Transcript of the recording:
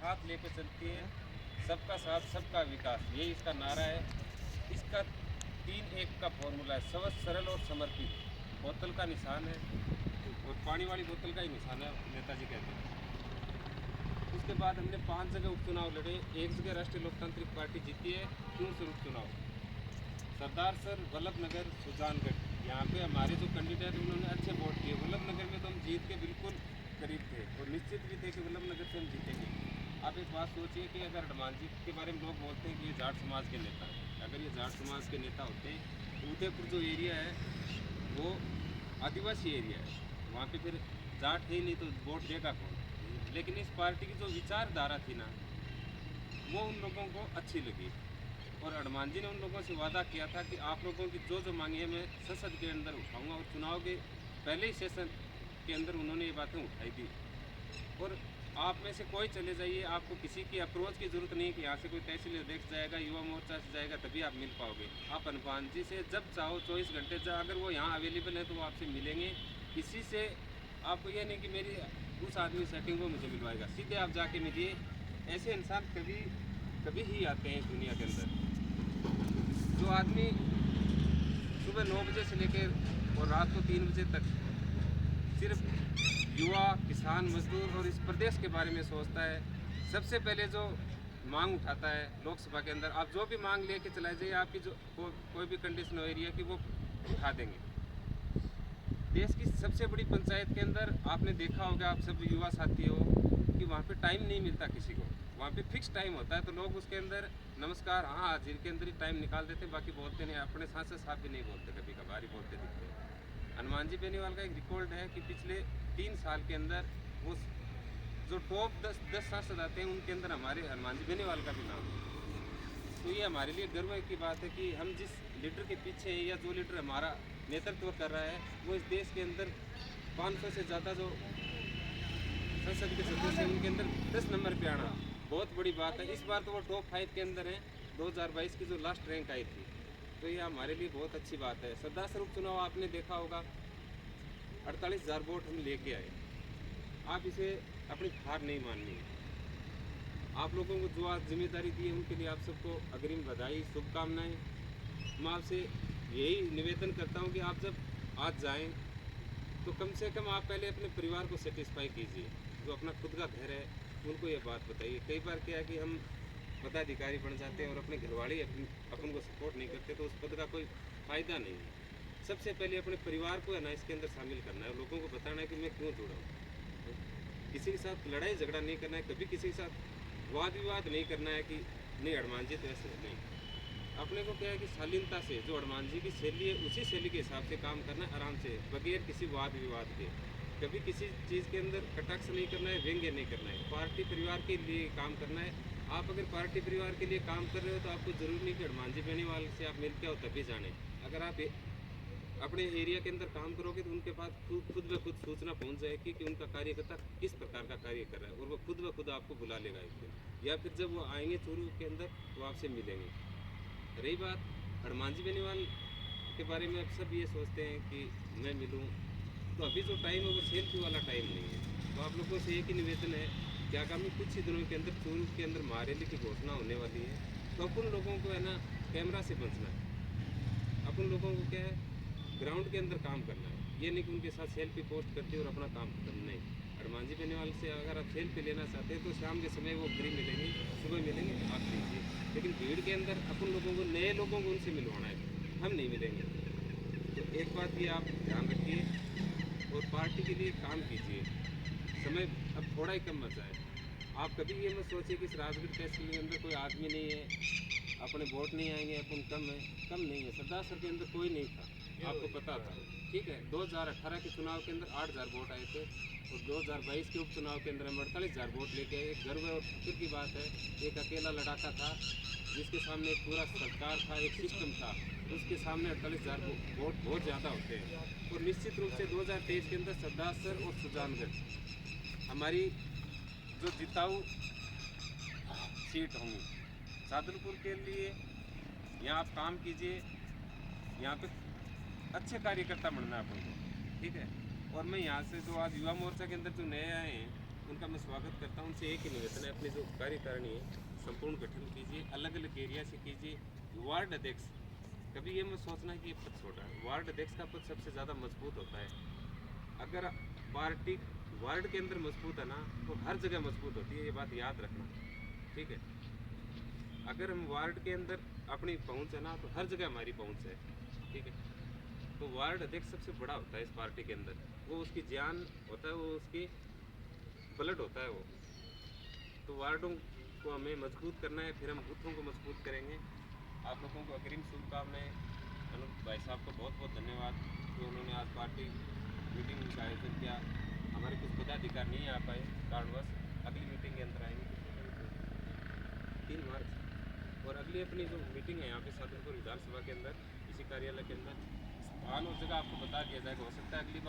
साथ लेकर चलती है। सबका साथ सबका विकास, यही इसका नारा है। इसका 3-1 का फॉर्मूला है, सहज, सरल और समर्पित। बोतल का निशान है और पानी वाली बोतल का ही निशान है, नेताजी कहते हैं। उसके बाद हमने 5 जगह उपचुनाव लड़े, एक जगह राष्ट्रीय लोकतांत्रिक पार्टी जीती है। क्यों सर उपचुनाव? सरदार सर वल्लभ नगर सुजानगढ़, यहाँ पे हमारे जो कैंडिडेट उन्होंने अच्छे वोट दिए। वल्लभ नगर में तो हम जीत के बिल्कुल करीब थे और निश्चित भी थे कि वल्लभ नगर से हम जीतेंगे। आप एक बात सोचिए कि अगर हनुमान जी के बारे में लोग बोलते हैं कि ये जाट समाज के नेता हैं, अगर ये जाट समाज के नेता होते, उदयपुर जो एरिया है वो आदिवासी एरिया है, वहाँ पे फिर जाट है ही नहीं तो वोट देगा कौन? लेकिन इस पार्टी की जो विचारधारा थी ना, वो उन लोगों को अच्छी लगी और हनुमान जी ने उन लोगों से वादा किया था कि आप लोगों की जो जो मांगे मैं संसद के अंदर उठाऊंगा, और चुनाव के पहले ही सेशन के अंदर उन्होंने ये बातें उठाई थी। और आप में से कोई चले जाइए, आपको किसी की अप्रोच की ज़रूरत नहीं कि यहाँ से कोई तहसील अध्यक्ष जाएगा, युवा मोर्चा से जाएगा, तभी आप मिल पाओगे। आप हनुमान जी से जब चाहो 24 घंटे अगर वो यहाँ अवेलेबल है तो वो आपसे मिलेंगे। किसी से आपको ये नहीं कि मेरी उस आदमी सेटिंग वो मुझे मिलवाएगा, सीधे आप जाके मिलिए। ऐसे इंसान कभी कभी ही आते हैं इस दुनिया के अंदर। जो आदमी सुबह 9 बजे से लेकर और रात को 3 बजे तक सिर्फ युवा, किसान, मजदूर और इस प्रदेश के बारे में सोचता है, सबसे पहले जो मांग उठाता है लोकसभा के अंदर, आप जो भी मांग लेके चलाए जाइए, आपकी जो कोई भी कंडीशन हो एरिया की, वो उठा देंगे। देश की सबसे बड़ी पंचायत के अंदर आपने देखा होगा, आप सब युवा साथी हो, कि वहाँ पे टाइम नहीं मिलता किसी को। वहाँ पे फिक्स टाइम होता है तो लोग उसके अंदर नमस्कार, हाँ हाजिर के अंदर ही टाइम निकाल देते, बाकी बोलते नहीं। अपने सांसद साहब भी नहीं बोलते, कभी कभार ही बोलते दिखते हैं। हनुमान जी बेनीवाल का एक रिकॉर्ड है कि पिछले 3 साल के अंदर वो जो टॉप 10 सांसद आते हैं उनके अंदर हमारे हनुमान जी बेनीवाल का भी नाम है। तो ये हमारे लिए गर्व की बात है कि हम जिस लीडर के पीछे हैं, या जो लीडर हमारा नेतृत्व कर रहा है, वो इस देश के अंदर 500 से ज़्यादा जो संसद के सदस्य हैं उनके अंदर 10 नंबर पे आना बहुत बड़ी बात है। इस बार तो वो टॉप 5 के अंदर हैं, 2022 की जो लास्ट रैंक आई थी, तो ये हमारे लिए बहुत अच्छी बात है। सरदार सर उपचुनाव आपने देखा होगा, 48,000 वोट हम लेके आए। आप इसे अपनी हार नहीं माननी है। आप लोगों को जो आज जिम्मेदारी दी है उनके लिए आप सबको अग्रिम बधाई, शुभकामनाएं। मैं आपसे यही निवेदन करता हूं कि आप जब आज जाएं तो कम से कम आप पहले अपने परिवार को सेटिस्फाई कीजिए। जो अपना खुद का घर है उनको ये बात बताइए। कई बार क्या है कि हम पदाधिकारी बन जाते हैं और अपने घरवाले अपन को सपोर्ट नहीं करते, तो उस पद का कोई फ़ायदा नहीं है। सबसे पहले अपने परिवार को है ना इसके अंदर शामिल करना है, लोगों को बताना है कि मैं क्यों जुड़ा हूँ। किसी के साथ लड़ाई झगड़ा नहीं करना है, कभी किसी के साथ वाद विवाद नहीं करना है कि नहीं हनुमान जी तो ऐसे नहीं। अपने को क्या है कि शालीनता से जो हनुमान जी की शैली है उसी शैली के हिसाब से काम करना है, आराम से, बगैर किसी वाद विवाद के। कभी किसी चीज़ के अंदर कटाक्ष नहीं करना है, व्यंग्य नहीं करना है। पार्टी परिवार के लिए काम करना है। आप अगर पार्टी परिवार के लिए काम कर रहे हो तो आपको ज़रूरी नहीं कि हनुमान जी बेनीवाल से आप मिलते हो तभी जाने। अगर आप अपने एरिया के अंदर काम करोगे तो उनके पास खुद ब खुद सूचना पहुंच जाएगी कि उनका कार्यकर्ता किस प्रकार का कार्य कर रहा है, और वो खुद ब खुद आपको बुला लेगा एक दिन, या फिर जब वो आएंगे चूरू के अंदर तो आपसे मिलेंगे। रही बात हनुमान जी बेनीवाल के बारे में, अब सब ये सोचते हैं कि मैं मिलूं, तो अभी जो टाइम है वो सेल्फी वाला टाइम नहीं है। तो आप लोगों से एक ही निवेदन है कि आगामी कुछ ही दिनों के अंदर चूरू के अंदर महारैली की घोषणा होने वाली है, तो अपन लोगों को है ना कैमरा से बचना है। अपन लोगों को क्या है, ग्राउंड के अंदर काम करना है। ये नहीं कि उनके साथ सेल्फी पोस्ट करते और अपना काम खत्म, नहीं। हनुमान जी बेनीवाल से अगर आप सेल्फी लेना चाहते हैं तो शाम के समय वो फ्री मिलेंगे, सुबह मिलेंगे, आप लीजिए। लेकिन भीड़ के अंदर अपन लोगों को, नए लोगों को उनसे मिलवाना है, हम नहीं मिलेंगे। तो एक बात ये आप ध्यान रखिए और पार्टी के लिए काम कीजिए। समय अब थोड़ा ही कम बचा है। आप कभी ये मत सोचिए कि इस राजगढ़ तहसील के अंदर कोई आदमी नहीं है, अपने वोट नहीं आएंगे, अपन कम है। कम नहीं है, सरदार सर के अंदर कोई नहीं था, आपको पता था, ठीक है। 2018 के चुनाव के अंदर 8,000 वोट आए थे और 2022 के उपचुनाव के अंदर हम 48,000 वोट लेके आए। एक गर्व और फिक्र की बात है, एक अकेला लड़ाका था जिसके सामने एक पूरा सरकार था, एक सिस्टम था, उसके सामने 48,000 वोट बहुत ज़्यादा होते हैं। और निश्चित रूप से 2023 के अंदर सरदार सर और सुजानगढ़ हमारी जो जिताऊ सीट होंगी सादुलपुर के लिए। यहाँ आप काम कीजिए, यहाँ पे अच्छे कार्यकर्ता बनना है अपन को, ठीक है। और मैं यहाँ से जो आज युवा मोर्चा के अंदर जो नए आए हैं उनका मैं स्वागत करता हूँ। उनसे एक ही निवेदन है, अपनी जो कार्यकारिणी है संपूर्ण गठन कीजिए, अलग अलग एरिया से कीजिए। वार्ड अध्यक्ष कभी ये मत सोचना कि ये पद छोटा है, वार्ड अध्यक्ष का पद सबसे ज़्यादा मजबूत होता है। अगर पार्टी वार्ड के अंदर मजबूत है ना तो हर जगह मजबूत होती है, ये बात याद रखना, ठीक है। अगर हम वार्ड के अंदर अपनी पहुंच है ना तो हर जगह हमारी पहुंच है, ठीक है। तो वार्ड अध्यक्ष सबसे बड़ा होता है इस पार्टी के अंदर, वो उसकी जान होता है, वो उसकी ब्लड होता है वो। तो वार्डों को हमें मजबूत करना है, फिर हम बूथों को मजबूत करेंगे। आप लोगों को अग्रिम शुभकामनाएं। अनूप भाई साहब को बहुत बहुत धन्यवाद कि उन्होंने आज पार्टी मीटिंग का आयोजन किया। हमारे कुछ पदाधिकारी नहीं आ पाए कारणवश, अगली मीटिंग के अंदर आएंगे 3 मार्च। और अगली अपनी जो मीटिंग है यहाँ पे साधनपुर विधानसभा के अंदर, इसी कार्यालय के अंदर, स्थान और जगह आपको बता दिया जाएगा। हो सकता है अगली बार